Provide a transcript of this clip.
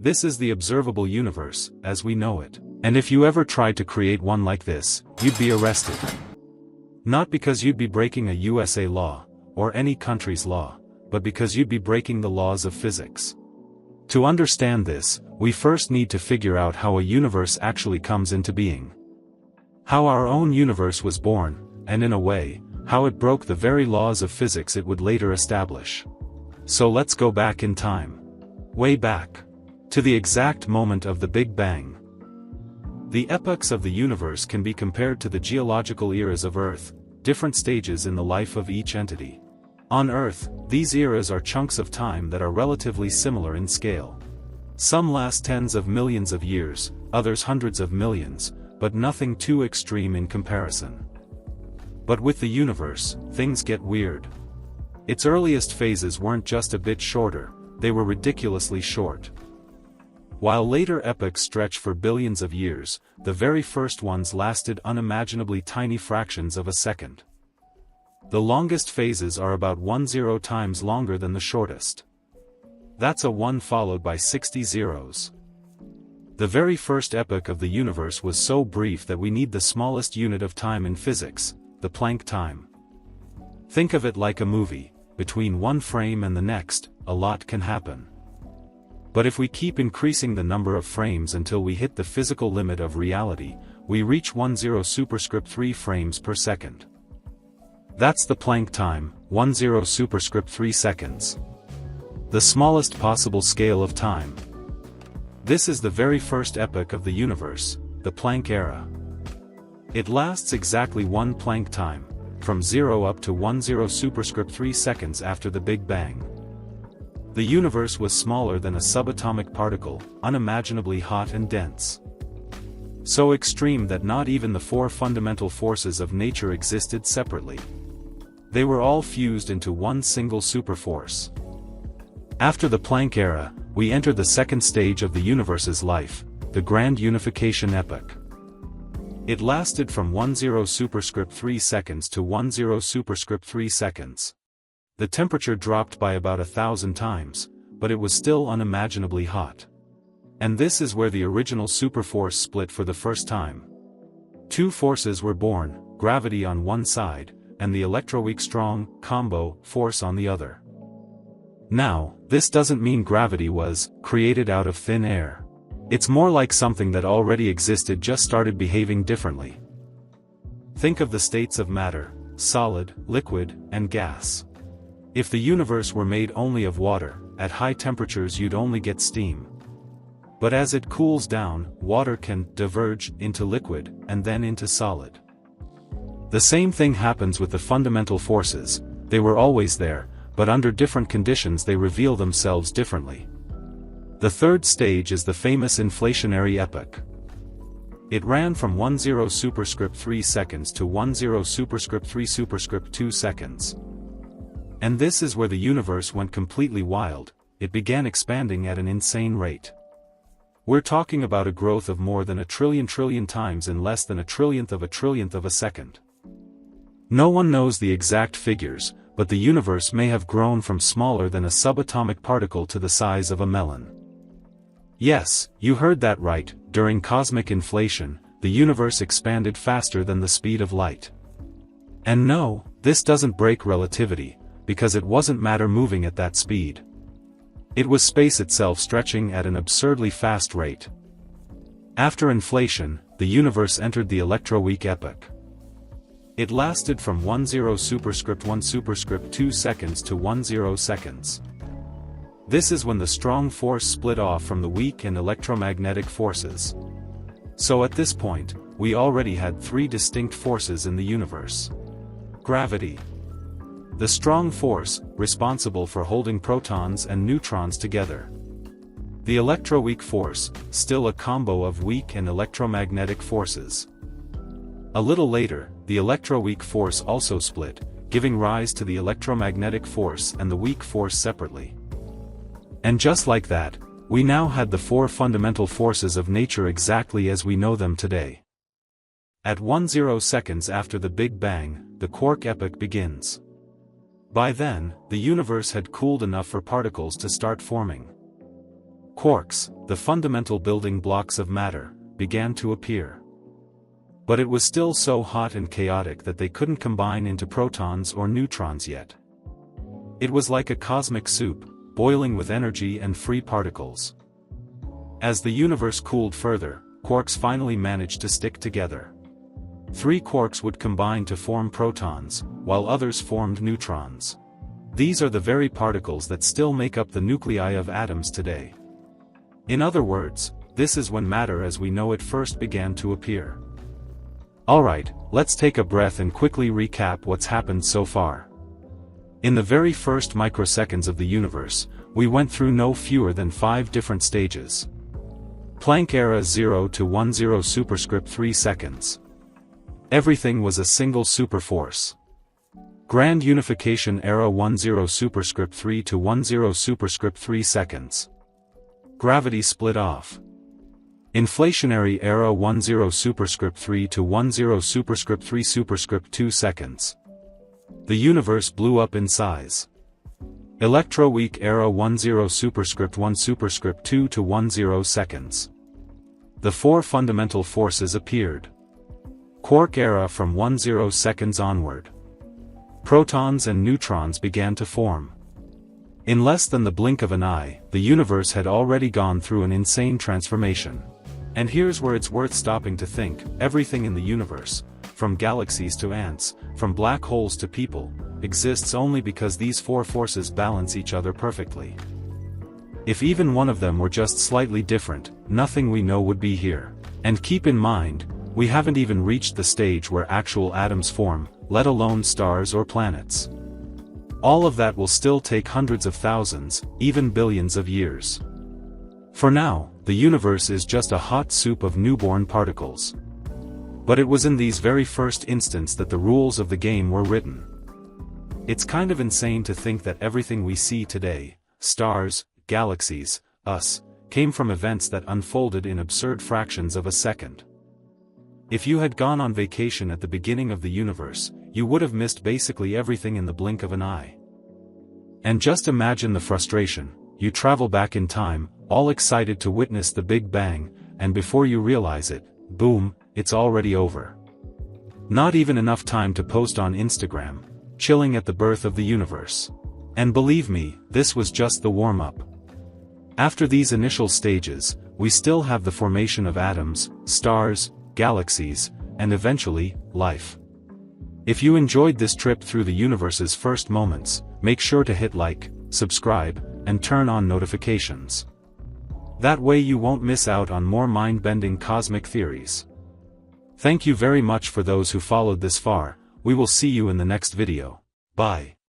This is the observable universe, as we know it. And if you ever tried to create one like this, you'd be arrested. Not because you'd be breaking a USA law, or any country's law, but because you'd be breaking the laws of physics. To understand this, we first need to figure out how a universe actually comes into being. How our own universe was born, and in a way, how it broke the very laws of physics it would later establish. So let's go back in time. Way back. To the exact moment of the Big Bang. The epochs of the universe can be compared to the geological eras of Earth, different stages in the life of each entity. On Earth, these eras are chunks of time that are relatively similar in scale. Some last tens of millions of years, others hundreds of millions, but nothing too extreme in comparison. But with the universe, things get weird. Its earliest phases weren't just a bit shorter, they were ridiculously short. While later epochs stretch for billions of years, the very first ones lasted unimaginably tiny fractions of a second. The longest phases are about 10 times longer than the shortest. That's a 1 followed by 60 zeros. The very first epoch of the universe was so brief that we need the smallest unit of time in physics, the Planck time. Think of it like a movie. Between one frame and the next, a lot can happen. But if we keep increasing the number of frames until we hit the physical limit of reality, we reach 10 superscript 3 frames per second. That's the Planck time, 10 superscript 3 seconds. The smallest possible scale of time. This is the very first epoch of the universe, the Planck era. It lasts exactly 1 Planck time, from 0 up to 10 superscript 3 seconds after the Big Bang. The universe was smaller than a subatomic particle, unimaginably hot and dense. So extreme that not even the 4 fundamental forces of nature existed separately. They were all fused into one single superforce. After the Planck era, we enter the second stage of the universe's life, the Grand Unification epoch. It lasted from 10 superscript 3 seconds to 10 superscript 3 seconds. The temperature dropped by about 1,000 times, but it was still unimaginably hot. And this is where the original superforce split for the first time. Two forces were born, gravity on one side, and the electroweak strong combo force on the other. Now, this doesn't mean gravity was created out of thin air. It's more like something that already existed just started behaving differently. Think of the states of matter, solid, liquid, and gas. If the universe were made only of water, at high temperatures you'd only get steam. But as it cools down, water can diverge into liquid, and then into solid. The same thing happens with the fundamental forces. They were always there, but under different conditions they reveal themselves differently. The third stage is the famous inflationary epoch. It ran from 10 superscript 3 seconds to 10 superscript 3 superscript 2 seconds. And this is where the universe went completely wild. It began expanding at an insane rate. We're talking about a growth of more than a trillion times in less than a trillionth of a second. No one knows the exact figures, but the universe may have grown from smaller than a subatomic particle to the size of a melon. Yes, you heard that right, during cosmic inflation, the universe expanded faster than the speed of light. And no, this doesn't break relativity, because it wasn't matter moving at that speed. It was space itself stretching at an absurdly fast rate. After inflation, the universe entered the electroweak epoch. It lasted from 10 superscript 1 superscript 2 seconds to 10 seconds. This is when the strong force split off from the weak and electromagnetic forces. So at this point, we already had 3 distinct forces in the universe. Gravity. The strong force, responsible for holding protons and neutrons together. The electroweak force, still a combo of weak and electromagnetic forces. A little later, the electroweak force also split, giving rise to the electromagnetic force and the weak force separately. And just like that, we now had the 4 fundamental forces of nature exactly as we know them today. At 10 seconds after the Big Bang, the quark epoch begins. By then, the universe had cooled enough for particles to start forming. Quarks, the fundamental building blocks of matter, began to appear. But it was still so hot and chaotic that they couldn't combine into protons or neutrons yet. It was like a cosmic soup, boiling with energy and free particles. As the universe cooled further, quarks finally managed to stick together. 3 quarks would combine to form protons, while others formed neutrons. These are the very particles that still make up the nuclei of atoms today. In other words, this is when matter as we know it first began to appear. Alright, let's take a breath and quickly recap what's happened so far. In the very first microseconds of the universe, we went through no fewer than 5 different stages. Planck era 0 to 10 superscript 3 seconds. Everything was a single superforce. Grand unification era 10 superscript 3 to 10 superscript 3 seconds. Gravity split off. Inflationary era 10 superscript 3 to 10 superscript 3 superscript 2 seconds. The universe blew up in size. Electroweak era 10 superscript 1 superscript 2 to 10 seconds. The 4 fundamental forces appeared. Quark era from 10 seconds onward. Protons and neutrons began to form. In less than the blink of an eye, the universe had already gone through an insane transformation. And here's where it's worth stopping to think: everything in the universe, from galaxies to ants, from black holes to people, exists only because these 4 forces balance each other perfectly. If even one of them were just slightly different, nothing we know would be here. And keep in mind, we haven't even reached the stage where actual atoms form, let alone stars or planets. All of that will still take hundreds of thousands, even billions of years. For now, the universe is just a hot soup of newborn particles. But it was in these very first instants that the rules of the game were written. It's kind of insane to think that everything we see today, stars, galaxies, us, came from events that unfolded in absurd fractions of a second. If you had gone on vacation at the beginning of the universe, you would have missed basically everything in the blink of an eye. And just imagine the frustration: you travel back in time, all excited to witness the Big Bang, and before you realize it, boom, it's already over. Not even enough time to post on Instagram, chilling at the birth of the universe. And believe me, this was just the warm-up. After these initial stages, we still have the formation of atoms, stars, galaxies, and eventually, life. If you enjoyed this trip through the universe's first moments, make sure to hit like, subscribe, and turn on notifications. That way you won't miss out on more mind-bending cosmic theories. Thank you very much for those who followed this far. We will see you in the next video. Bye.